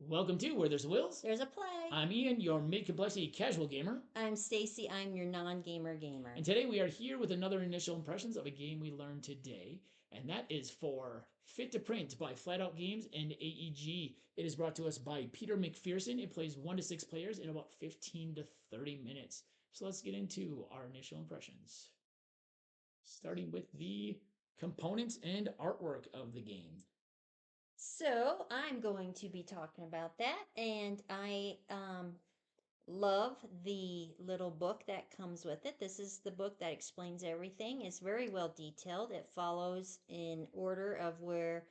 Welcome to Where There's Wills. There's a play. I'm Ian, your mid-complexity casual gamer. I'm Stacey. I'm your non-gamer gamer. And today we are here with another initial impressions of a game we learned today, and that is for Fit to Print by Flat Out Games and AEG. It is brought to us by Peter McPherson. It plays 1 to 6 players in about 15 to 30 minutes. So let's get into our initial impressions. Starting with the components and artwork of the game. So I'm going to be talking about that, and I love the little book that comes with it. This is the book that explains everything. It's very well detailed. It follows in order of where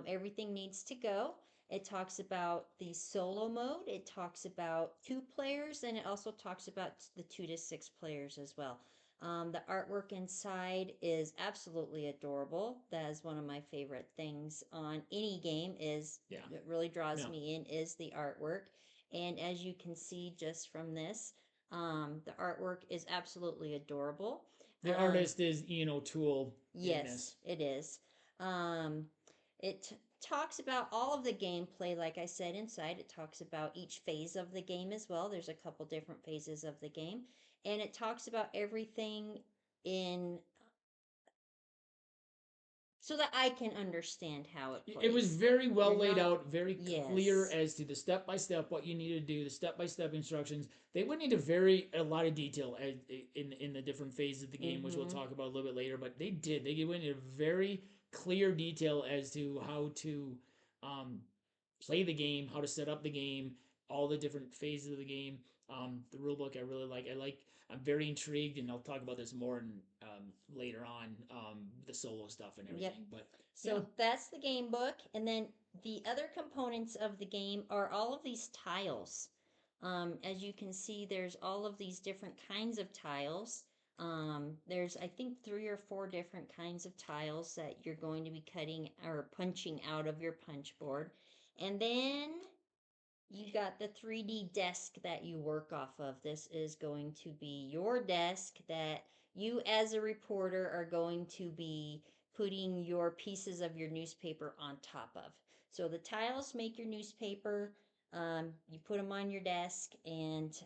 everything needs to go. It talks about the solo mode. It talks about 2 players, and it also talks about the 2 to 6 players as well. The artwork inside is absolutely adorable. That is one of my favorite things on any game. It really draws me in is the artwork. And as you can see just from this, the artwork is absolutely adorable. The artist is Ian O'Toole. Yes, it is. It talks about all of the gameplay, like I said, inside. It talks about each phase of the game as well. There's a couple different phases of the game. And it talks about everything in so that I can understand how it plays. It was very well laid out, very clear as to the step by step what you need to do, the step by step instructions. They went into a lot of detail in the different phases of the game, which we'll talk about a little bit later. But they did. They went into very clear detail as to how to play the game, how to set up the game, all the different phases of the game. The rule book I really like. I'm very intrigued, and I'll talk about this more later on, the solo stuff and everything. Yep. But so that's the game book, and then the other components of the game are all of these tiles. As you can see, there's all of these different kinds of tiles. There's, I think, 3 or 4 different kinds of tiles that you're going to be cutting or punching out of your punch board. And then you got the 3D desk that you work off of. This is going to be your desk that you as a reporter are going to be putting your pieces of your newspaper on top of. So the tiles make your newspaper. You put them on your desk, and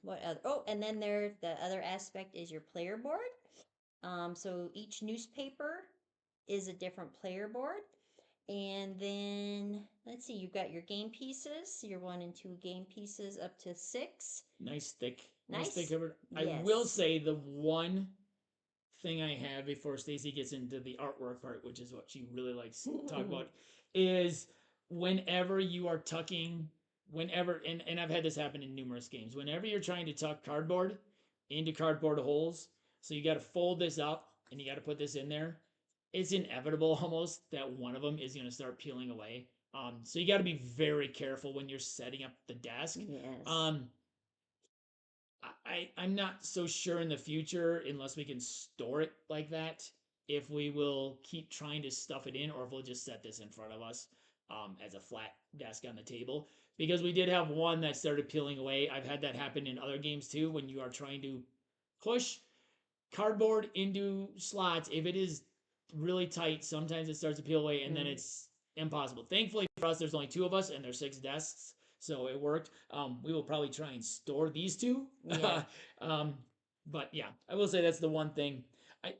what other? Oh, and then the other aspect is your player board. So each newspaper is a different player board. And then, let's see, you've got your game pieces, your 1 and 2 game pieces up to 6. Nice thick. Nice thick cover. Yes. I will say the one thing I have before Stacey gets into the artwork part, which is what she really likes to talk about, is whenever you are tucking, and I've had this happen in numerous games, whenever you're trying to tuck cardboard into cardboard holes, so you got to fold this up and you got to put this in there, it's inevitable almost that one of them is going to start peeling away. So you got to be very careful when you're setting up the desk. Yes. I'm not so sure in the future, unless we can store it like that, if we will keep trying to stuff it in or if we'll just set this in front of us as a flat desk on the table. Because we did have one that started peeling away. I've had that happen in other games too, when you are trying to push cardboard into slots. If it is really tight, sometimes it starts to peel away, and then it's impossible. Thankfully for us, there's only 2 of us, and there's 6 desks, so it worked. We will probably try and store these 2. Yeah. But yeah, I will say that's the one thing.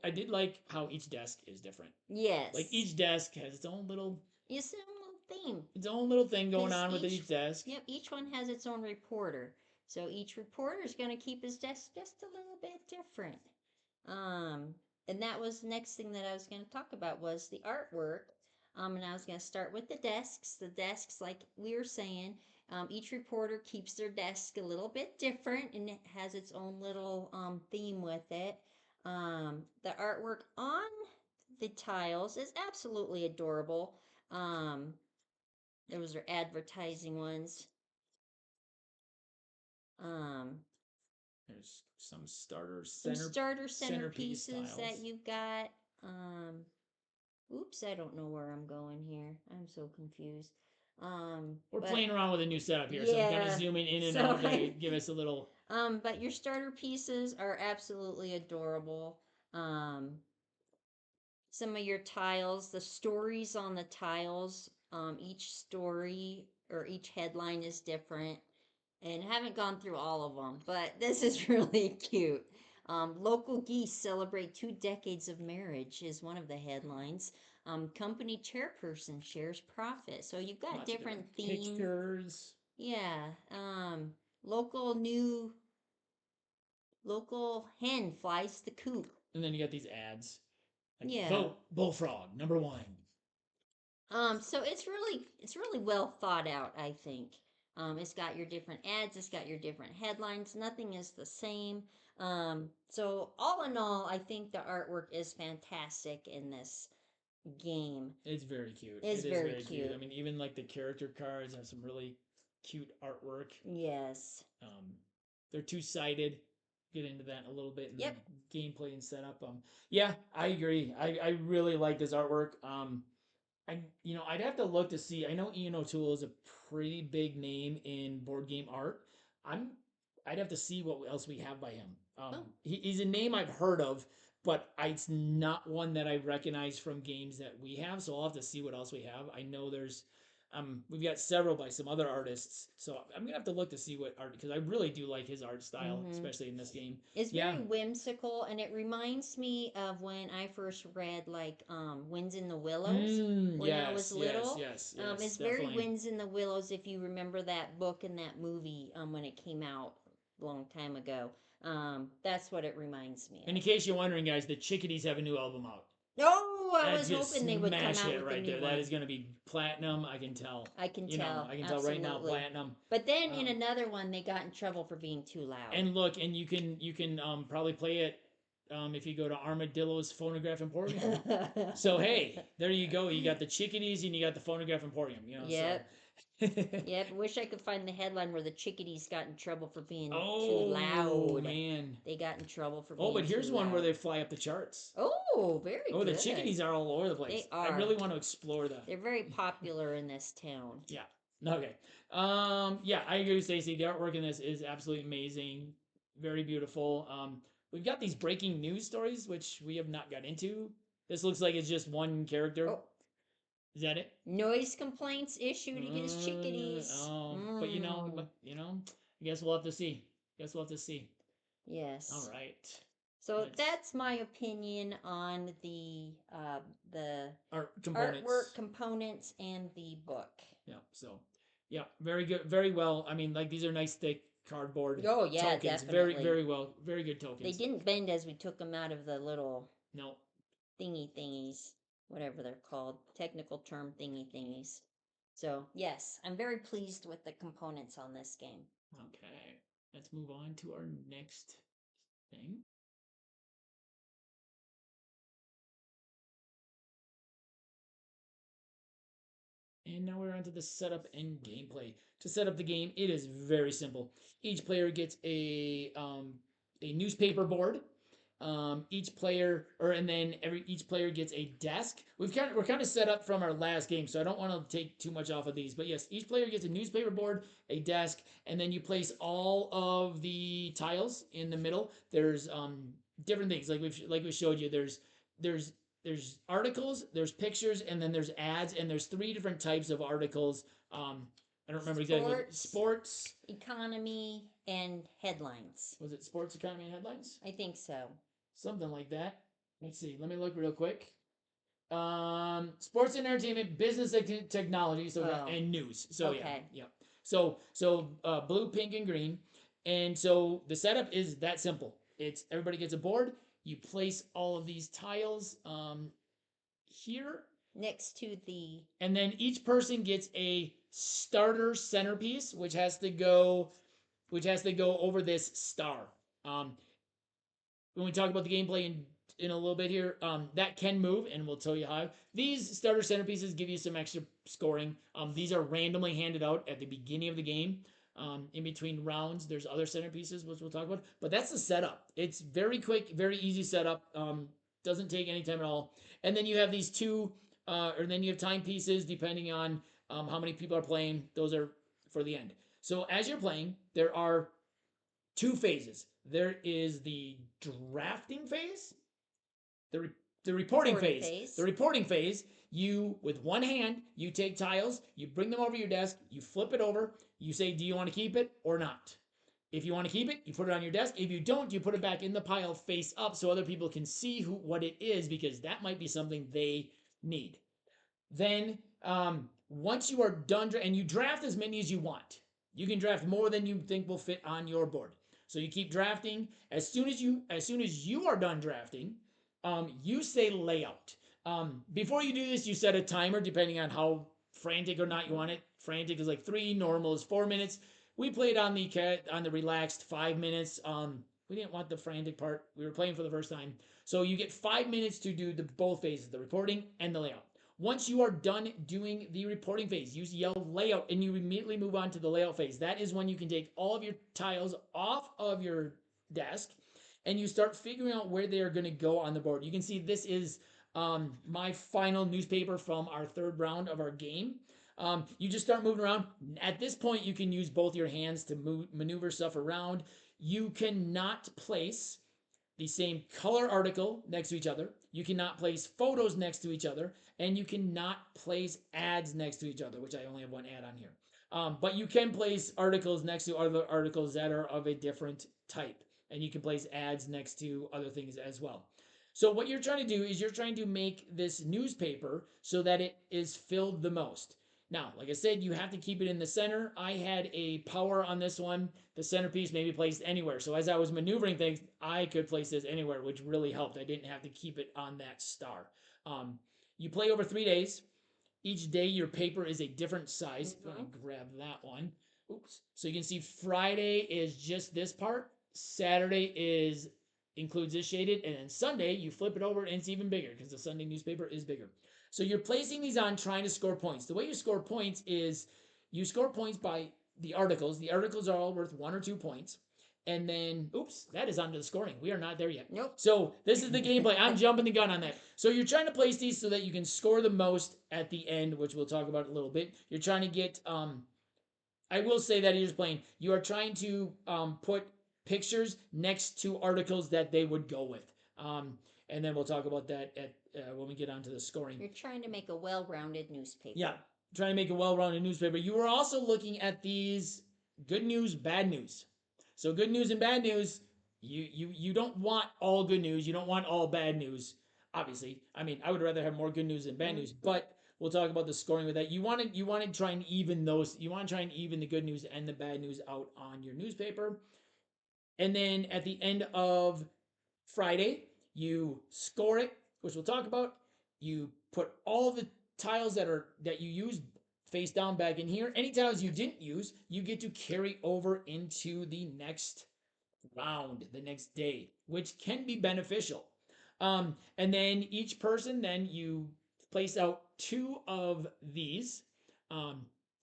I did like how each desk is different. Yes. Like each desk has its own little theme. Its own little thing going on with each desk. Yep, each one has its own reporter. So each reporter is going to keep his desk just a little bit different. And that was the next thing that I was going to talk about was the artwork. And I was going to start with the desks. The desks, like we were saying, each reporter keeps their desk a little bit different, and it has its own little theme with it. The artwork on the tiles is absolutely adorable. Those are advertising ones. There's some starter centerpieces that you've got. Oops, I don't know where I'm going here. I'm so confused. We're playing around with a new setup here, so I'm kind of zooming in and out to give us a little. But your starter pieces are absolutely adorable. Some of your tiles, the stories on the tiles Each story or each headline is different, and haven't gone through all of them, but this is really cute. Local geese celebrate 2 decades of marriage is one of the headlines. Company chairperson shares profit. So you've got Lots of different different theme. pictures. Yeah. Local new local hen flies the coop. And then you got these ads like Yeah. vote bullfrog #1. So it's really well thought out, I think. It's got your different ads, it's got your different headlines. Nothing is the same. So all in all, I think the artwork is fantastic in this game. It's very cute. It's It is very very cute. I cute. mean, even like the character cards have some really cute artwork. Yes. Um, they're two sided. Get into that in a little bit in the Yep. gameplay and setup. Yeah, I agree. I really like this artwork. I'd have to look to see. I know Ian O'Toole is a pretty big name in board game art. I'm I'd have to see what else we have by him. Oh. He's a name I've heard of, but it's not one that I recognize from games that we have. So I'll have to see what else we have. I know we've got several by some other artists, so I'm gonna have to look to see what art because I really do like his art style, Mm-hmm. especially in this game. It's Yeah. very whimsical, and it reminds me of when I first read like Winds in the Willows when I was Yes, yes, little. yes, yes, It's very definitely. Winds in the Willows if you remember that book and that movie when it came out a long time ago. That's what it reminds me And of. in case you're wondering, guys, the Chickadees have a new album out. Oh, I That's was just hoping they would come smash out hit with a right new there. That is one. going to be platinum. I can tell. I can tell, I can tell right now, absolutely. platinum. But then in Um, another one, they got in trouble for being too loud. and look, and you can probably play it if you go to Armadillo's Phonograph Emporium. So hey, there you go. You got the Chickadees and you got the Phonograph Emporium. So. Yep. Yep. I wish I could find the headline where the chickadees got in trouble for being too Oh loud. man. They got in trouble for Oh, being but too here's one where loud. they fly up the charts. Oh, very Oh, the good. Chickadees are all over the place. They I are. really want to explore the. They're very popular in this town. Yeah. Okay. Yeah, I agree with Stacey. The artwork in this is absolutely amazing. Very beautiful. We've got these breaking news stories, which we have not got into. This looks like it's just one character. Oh, Is that it? noise complaints issued against chickadees. But Mm. I guess we'll have to see. Guess we'll have to see. All Yes. right. So Let's that's my opinion on the art artwork components. components and the book. Yeah. So, yeah, very good. Very well. I mean, like these are nice thick cardboard Oh yeah, tokens. Very, definitely. very well. Very good They tokens. didn't bend as we took them out of the little No. thingies, whatever they're called, technical term thingies. So yes, I'm very pleased with the components on this game. Okay. Let's move on to our next thing. And now we're on to the setup and gameplay. To set up the game, it is very simple. Each player gets a newspaper board. Each player, and then each player gets a desk. We're kind of set up from our last game, so I don't want to take too much off of these. But yes, each player gets a newspaper board, a desk, and then you place all of the tiles in the middle. There's different things like we showed you. There's there's articles, there's pictures, and then there's ads, and there's three different types of articles. I don't remember exactly what sports, economy, and headlines. was it sports, economy, and headlines? I think so. Something like that. Let's see. Let me look real quick. Sports and entertainment, business and technology, and news. So Okay. yeah. So blue, pink, and green. And so the setup is that simple. It's everybody gets a board. You place all of these tiles here, Next to the and then each person gets a starter centerpiece, which has to go over this star. Um, when we talk about the gameplay in a little bit here, that can move, and we'll tell you how. These starter centerpieces give you some extra scoring. These are randomly handed out at the beginning of the game. In between rounds, there's other centerpieces, which we'll talk about. But that's the setup. It's very quick, very easy setup. Doesn't take any time at all. And then you have these two, or then you have timepieces depending on how many people are playing. Those are for the end. So as you're playing, there are two phases. There is the drafting phase, the reporting phase. The reporting phase, you, with one hand, you take tiles, you bring them over your desk, you flip it over, you say, do you want to keep it or not? If you want to keep it, you put it on your desk. If you don't, you put it back in the pile face up so other people can see what it is, because that might be something they need. Then, once you are done, and you draft as many as you want. You can draft more than you think will fit on your board. So you keep drafting. As soon as you are done drafting, you say layout. Before you do this, you set a timer depending on how frantic or not you want it. Frantic is like 3, normal is 4 minutes. We played on the relaxed 5 minutes. We didn't want the frantic part. We were playing for the first time, so you get 5 minutes to do the both phases, the reporting and the layout. Once you are done doing the reporting phase, you yell layout and you immediately move on to the layout phase. That is when you can take all of your tiles off of your desk and you start figuring out where they are going to go on the board. You can see this is my final newspaper from our third round of our game. You just start moving around. At this point, you can use both your hands to maneuver stuff around. You cannot place the same color article next to each other. You cannot place photos next to each other, and you cannot place ads next to each other, which I only have one ad on here. But you can place articles next to other articles that are of a different type, and you can place ads next to other things as well. So what you're trying to do is you're trying to make this newspaper so that it is filled the most. Now, like I said, you have to keep it in the center. I had a power on this one. The centerpiece may be placed anywhere. So as I was maneuvering things, I could place this anywhere, which really helped. I didn't have to keep it on that star. You play over 3 days. Each day your paper is a different size. If I grab that one. Oops. So you can see Friday is just this part. Saturday includes this shaded, and then Sunday you flip it over and it's even bigger because the Sunday newspaper is bigger. So you're placing these on trying to score points. The way you score points is you score points by the articles. The articles are all worth 1 or 2 points. And then, oops, that is onto the scoring. We are not there yet. Nope. So this is the gameplay. I'm jumping the gun on that. So you're trying to place these so that you can score the most at the end, which we'll talk about in a little bit. You're trying to get, I will say that you're just playing. You are trying to put pictures next to articles that they would go with. And then we'll talk about that when we get onto the scoring. You're trying to make a well-rounded newspaper. Yeah, trying to make a well-rounded newspaper. You were also looking at these good news, bad news. So good news and bad news, you don't want all good news. You don't want all bad news. Obviously, I mean, I would rather have more good news than bad news. But we'll talk about the scoring with that. You want to try and even those. You want to try and even the good news and the bad news out on your newspaper. And then at the end of Friday, you score it, which we'll talk about. You put all the tiles that you used face down back in here. Any tiles you didn't use, you get to carry over into the next round, the next day, which can be beneficial. And then each person, then you place out 2 of these. The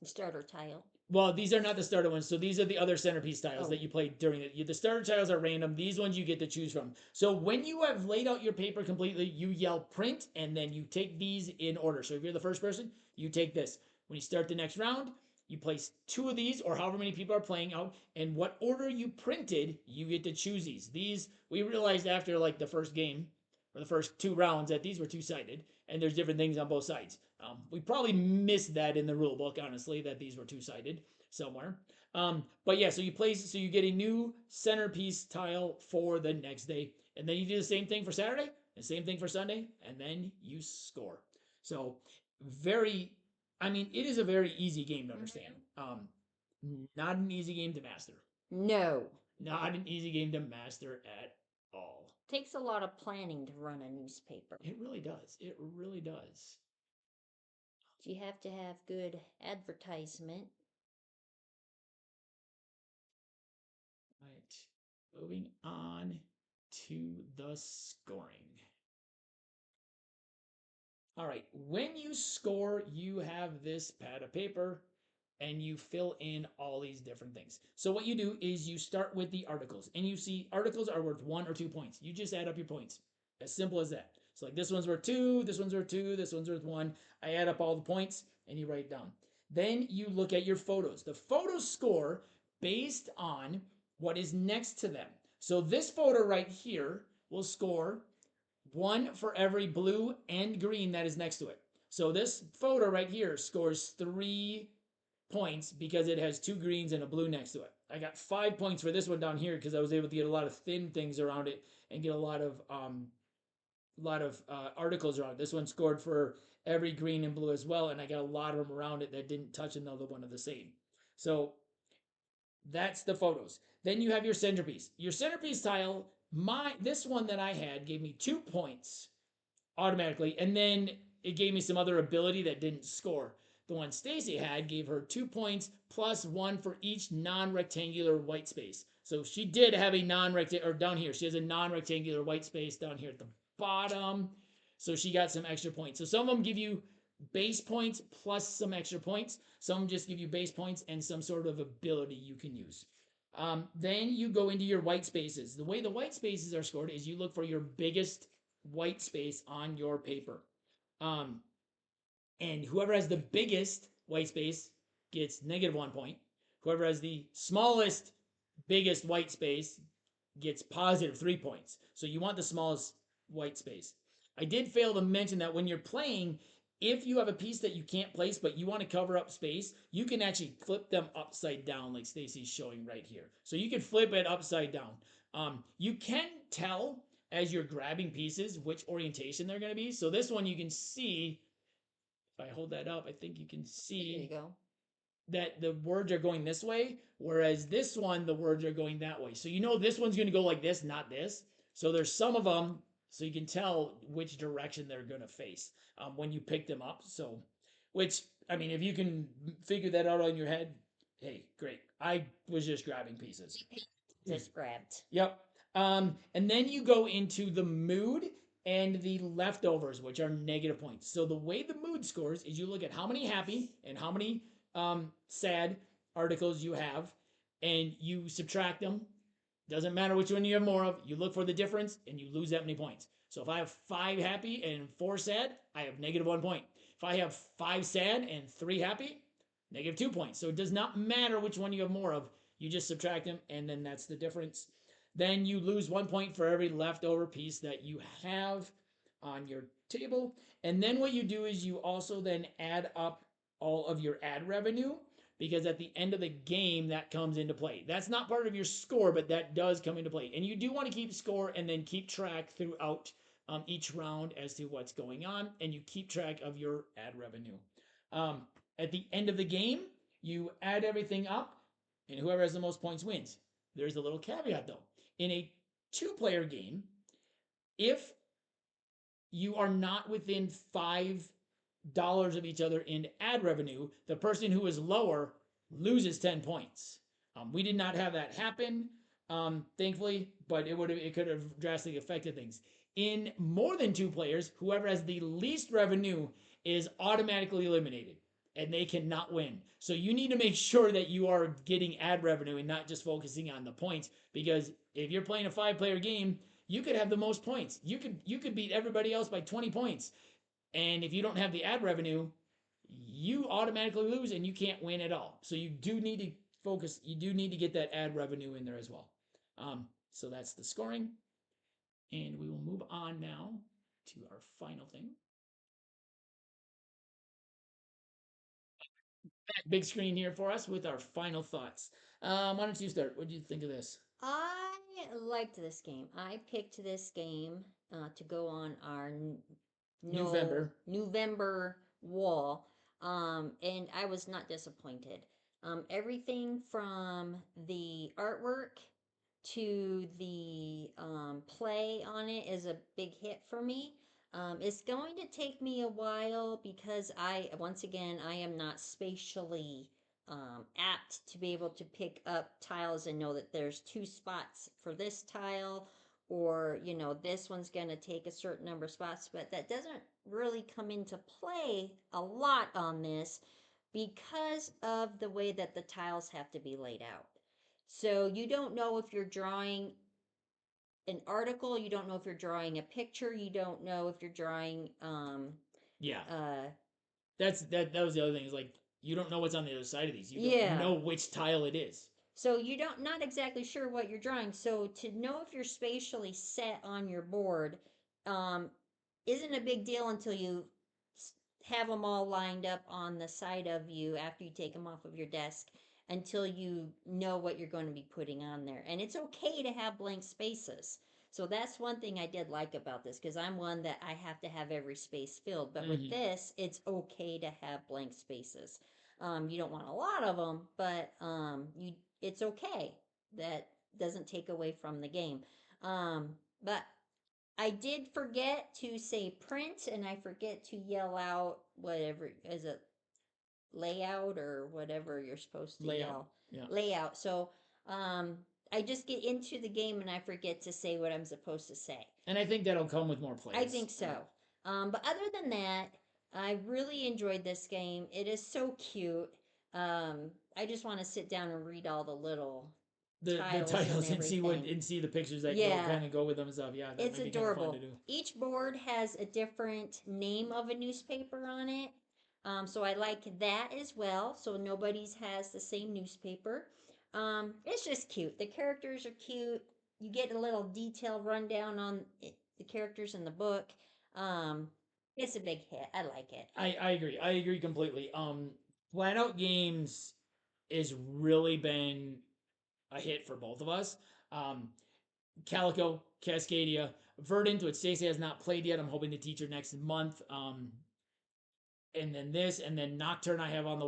starter tile. Well, these are not the starter ones. So these are the other centerpiece tiles that you played during it. The starter tiles are random. These ones you get to choose from. So when you have laid out your paper completely, you yell print, and then you take these in order. So if you're the first person, you take this. When you start the next round, you place 2 of these, or however many people are playing out, and what order you printed, you get to choose these. These, we realized after like the first game, or the first 2 rounds, that these were two-sided, and there's different things on both sides. We probably missed that in the rule book, honestly, that these were two-sided somewhere. But yeah, so you get a new centerpiece tile for the next day, and then you do the same thing for Saturday, the same thing for Sunday, and then you score. So it is a very easy game to understand. Not an easy game to master. No. Not an easy game to master at all. Takes a lot of planning to run a newspaper. It really does. It really does. You have to have good advertisement. Right. Moving on to the scoring. All right. When you score, you have this pad of paper and you fill in all these different things. So what you do is you start with the articles, and you see articles are worth 1 or 2 points. You just add up your points. As simple as that. So like this one's worth 2, this one's worth 2, this one's worth 1. I add up all the points and you write down. Then you look at your photos. The photos score based on what is next to them. So this photo right here will score 1 for every blue and green that is next to it. So this photo right here scores 3 points because it has two greens and a blue next to it. I got 5 points for this one down here because I was able to get a lot of thin things around it and get a lot of articles around it. This one scored for every green and blue as well, and I got a lot of them around it that didn't touch another one of the same. So that's the photos. Then you have your centerpiece. Your centerpiece tile, this one that I had gave me 2 points automatically, and then it gave me some other ability that didn't score. The one Stacey had gave her 2 points plus one for each non-rectangular white space. So she did have a non-rectangular, or down here, she has a non-rectangular white space down here at the bottom. So she got some extra points. So some of them give you base points plus some extra points. Some just give you base points and some sort of ability you can use. Then you go into your white spaces. The way the white spaces are scored is you look for your biggest white space on your paper. Um, and whoever has the biggest white space gets -1 point. Whoever has the smallest, biggest white space gets +3 points. So you want the smallest white space. I did fail to mention that when you're playing, if you have a piece that you can't place but you want to cover up space, you can actually flip them upside down like Stacey's showing right here. So you can flip it upside down. You can tell as you're grabbing pieces which orientation they're going to be. So this one you can see, if I hold that up, I think you can see. There you go. That the words are going this way, whereas this one, the words are going that way. So you know this one's going to go like this, not this. So there's some of them, so you can tell which direction they're going to face when you pick them up. So, which, I mean, if you can figure that out on your head, hey, great. I was just grabbing pieces. Just grabbed. Yep. And then you go into the mood and the leftovers, which are -points. So the way the mood scores is you look at how many happy and how many sad articles you have, and you subtract them. Doesn't matter which one you have more of. You look for the difference, and you lose that many points. So if I have 5 happy and 4 sad, I have -1 point. If I have 5 sad and 3 happy, -2 points. So it does not matter which one you have more of. You just subtract them, and then that's the difference. Then you lose 1 point for every leftover piece that you have on your table. And then what you do is you also then add up all of your ad revenue, because at the end of the game that comes into play. That's not part of your score, but that does come into play. And you do want to keep score and then keep track throughout each round as to what's going on, and you keep track of your ad revenue. At the end of the game, you add everything up, and whoever has the most points wins. There's a little caveat though. In a two-player game, if you are not within $5 of each other in ad revenue, the person who is lower loses 10 points. We did not have that happen, thankfully, but it could have drastically affected things. In more than 2 players, whoever has the least revenue is automatically eliminated, and they cannot win. So you need to make sure that you are getting ad revenue and not just focusing on the points, because if you're playing a 5-player game, you could have the most points. You could beat everybody else by 20 points. And if you don't have the ad revenue, you automatically lose and you can't win at all. So you do need to focus. You do need to get that ad revenue in there as well. So that's the scoring. And we will move on now to our final thing. Big screen here for us with our final thoughts. Why don't you start? What do you think of this? I liked this game. I picked this game to go on our November wall, and I was not disappointed. Everything from the artwork to the play on it is a big hit for me. It's going to take me a while because once again, I am not spatially apt to be able to pick up tiles and know that there's 2 spots for this tile, or this one's going to take a certain number of spots, but that doesn't really come into play a lot on this because of the way that the tiles have to be laid out. So you don't know if you're drawing an article, you don't know if you're drawing a picture, you don't know if you're drawing Yeah, that was the other thing, is like you don't know what's on the other side of these. You don't yeah. know which tile it is. So you don't not exactly sure what you're drawing. So to know if you're spatially set on your board isn't a big deal until you have them all lined up on the side of you after you take them off of your desk until you know what you're going to be putting on there. And it's okay to have blank spaces. So that's one thing I did like about this because I'm one that I have to have every space filled. But with Mm-hmm. this, it's okay to have blank spaces. You don't want a lot of them, but you it's okay. That doesn't take away from the game. But I did forget to say print and I forget to yell out whatever is it layout or whatever you're supposed to Layout. yell. Yeah. Layout. So um I just get into the game and I forget to say what I'm supposed to say. And I think that'll come with more I plays. think so. But other than that, I really enjoyed this game. It is so cute. I just want to sit down and read all the little The tiles and titles and see what everything. and see the pictures that go Yeah, kind of go with them and stuff. Yeah, that it's might be kind of fun to adorable. do. Each board has a different name of a newspaper on it. So I like that as well. So nobody's has the same newspaper. It's just cute. The characters are cute. You get a little detailed rundown on the characters in the book. Um, it's a big hit. I like it. I agree. I agree completely. Flat Out Games has really been a hit for both of us. Um, Calico, Cascadia, Verdant, which Stacey has not played yet. I'm hoping to teach her next month. And then this, and then Nocturne I have on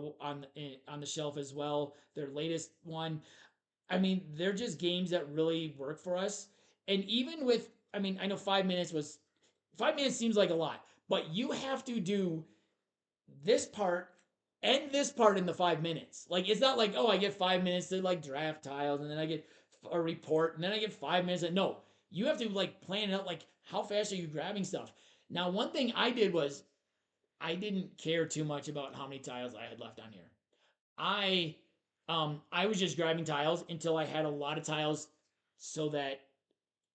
the shelf as well. Their latest one. I mean, they're just games that really work for us. And even with, I mean, I know 5 minutes seems like a lot, but you have to do this part and this part in the 5 minutes. Like it's not like, oh, I get 5 minutes to like draft tiles and then I get a report and then I get 5 minutes. And no, you have to like plan it out. Like how fast are you grabbing stuff? Now, one thing I did was I didn't care too much about how many tiles I had left on here. I I was just grabbing tiles until I had a lot of tiles so that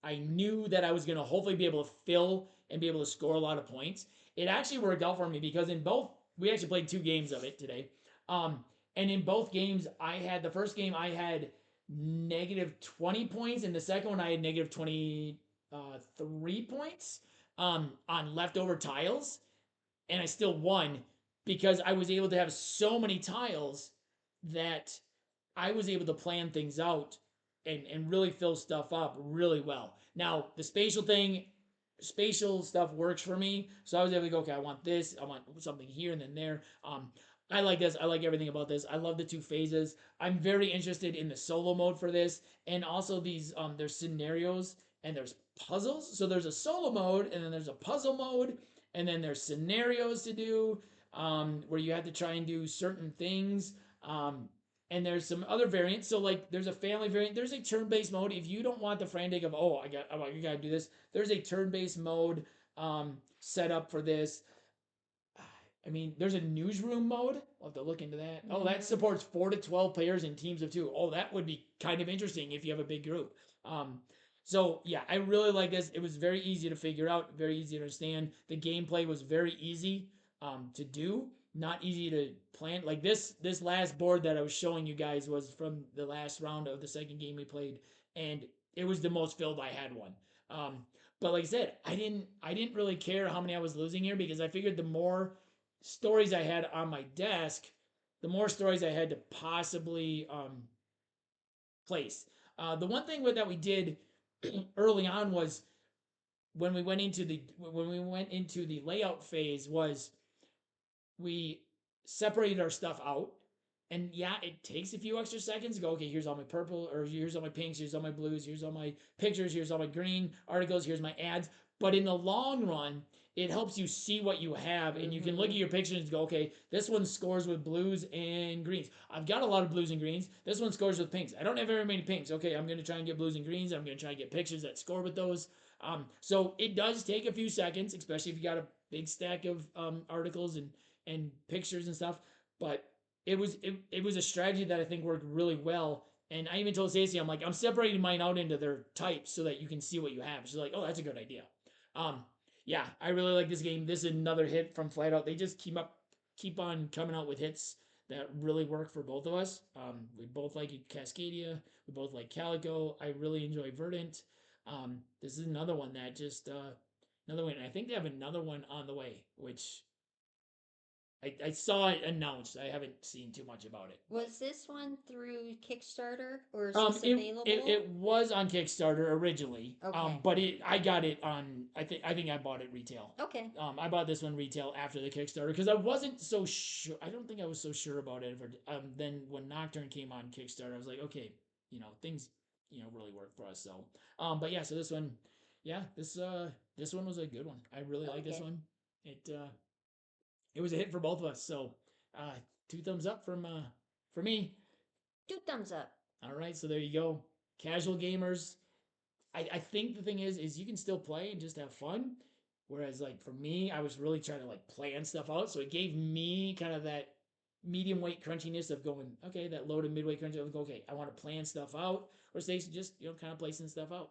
I knew that I was going to hopefully be able to fill and be able to score a lot of points. It actually worked out for me because in both, we actually played 2 games of it today. Um, and in both games, I had the first game I had negative 20 points, and the second one I had negative 23 points on leftover tiles, and I still won because I was able to have so many tiles that I was able to plan things out and really fill stuff up really well. Now, the spatial stuff works for me. So I was able to go, okay, I want this, I want something here and then there. I like this. I like everything about this. I love the 2 phases. I'm very interested in the solo mode for this, and also these. There's scenarios and there's puzzles. So there's a solo mode, and then there's a puzzle mode, and then there's scenarios to do where you have to try and do certain things. And there's some other variants. So like there's a family variant. There's a turn-based mode. If you don't want the frantic of you gotta do this, there's a turn-based mode set up for this. I mean, there's a newsroom mode. I'll have to look into that. Oh, that Mm-hmm. supports 4 to 12 players in teams of 2. Oh, that would be kind of interesting if you have a big group. Um, so yeah, I really like this. It was very easy to figure out, very easy to understand. The gameplay was very easy to do, not easy to plan. Like this last board that I was showing you guys was from the last round of the second game we played, and it was the most filled I had one. Um, but like I said, I didn't really care how many I was losing here because I figured the more stories I had on my desk, the more stories I had to possibly place. The one thing that we did early on was when we went into the layout phase was we separated our stuff out. And yeah, it takes a few extra seconds to go, okay, here's all my purple, or here's all my pinks, here's all my blues, here's all my pictures, here's all my green articles, here's my ads. But in the long run, it helps you see what you have, and you can look Mm-hmm. at your pictures and go, okay, this one scores with blues and greens. I've got a lot of blues and greens. This one scores with pinks. I don't have very many pinks. Okay, I'm going to try and get blues and greens. I'm going to try and get pictures that score with those. So it does take a few seconds, especially if you got a big stack of articles and pictures and stuff. But it was a strategy that I think worked really well. And I even told Stacey, I'm like, I'm separating mine out into their types so that you can see what you have. She's like, oh, that's a good idea. Um, yeah, I really like this game. This is another hit from Flat Out. They just keep on coming out with hits that really work for both of us. We both like Cascadia. We both like Calico. I really enjoy Verdant. This is another one that just another one. I think they have another one on the way, which I saw it announced. I haven't seen too much about it. Was this one through Kickstarter or is this available? It was on Kickstarter originally. Okay. But I got it on. I think I bought it retail. Okay. I bought this one retail after the Kickstarter because I wasn't so sure. I don't think I was so sure about it. Then when Nocturne came on Kickstarter, I was like, okay, things really work for us. So, but yeah, so this one, yeah, this one was a good one. I really like this Okay. one. It was a hit for both of us. So, uh, 2 thumbs up for me. 2 thumbs up. All right, so there you go. Casual gamers. I think the thing is you can still play and just have fun. Whereas like for me, I was really trying to like plan stuff out. So it gave me kind of that medium weight crunchiness of going, okay, that low to midweight crunchy. I'm okay, I want to plan stuff out. Or Stacey just, kind of placing stuff out.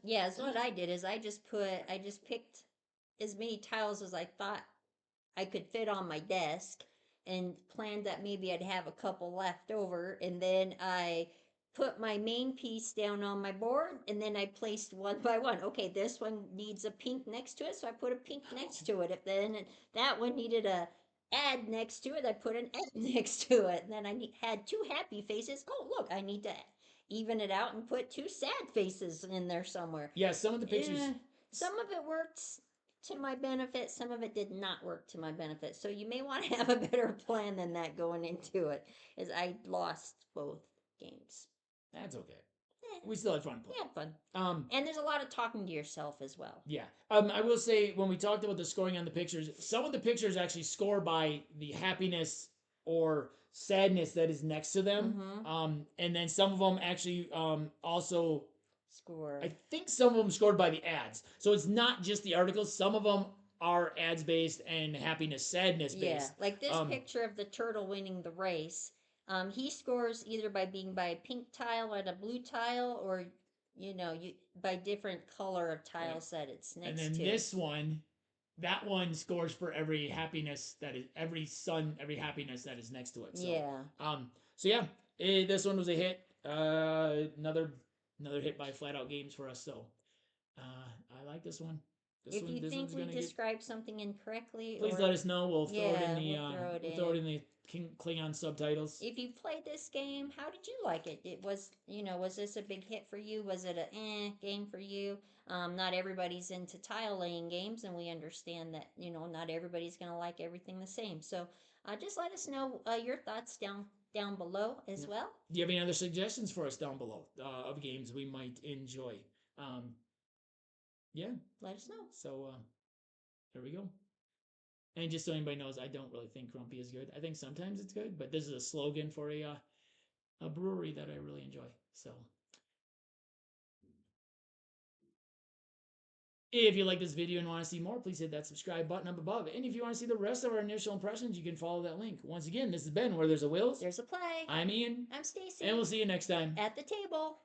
Yeah, that's what I did is I just picked as many tiles as I thought I could fit on my desk and planned that maybe I'd have a couple left over. And then I put my main piece down on my board and then I placed one by one. Okay, this one needs a pink next to it, so I put a pink next to it. If then that one needed a ad next to it, I put an ad next to it. And then had two happy faces. Oh, look, I need to even it out and put two sad faces in there somewhere. Yeah, some of the pictures. Some of it worked to my benefit, some of it did not work to my benefit. So you may want to have a better plan than that going into it, as I lost both games. That's okay. We still had fun playing. We had fun. And there's a lot of talking to yourself as well. Yeah. I will say when we talked about the scoring on the pictures, some of the pictures actually score by the happiness or sadness that is next to them. And then some of them actually also score. I think some of them scored by the ads. So it's not just the articles. Some of them are ads based and happiness sadness based. Yeah, like this picture of the turtle winning the race. He scores either by being by a pink tile and a blue tile, or by different color of tiles that it's next to. And then this one, that one scores for every happiness that is every happiness that is next to it. So, yeah. So yeah, this one was a hit. Another hit by Flat Out Games for us. So, I like this one. If you think we described something incorrectly, please let us know. We'll throw it in the we'll throw it in the Klingon subtitles. If you played this game, how did you like it? It was, was this a big hit for you? Was it a game for you? Not everybody's into tile laying games, and we understand that not everybody's going to like everything the same. So just let us know your thoughts down below as well. Do you have any other suggestions for us down below of games we might enjoy? Yeah, let us know. So there we go. And just so anybody knows, I don't really think Grumpy is good. I think sometimes it's good, but this is a slogan for a brewery that I really enjoy. So if you like this video and want to see more, please hit that subscribe button up above. And if you want to see the rest of our initial impressions, you can follow that link. Once again, this has been Where There's a Will, There's a Play. I'm Ian. I'm Stacey. And we'll see you next time at the table.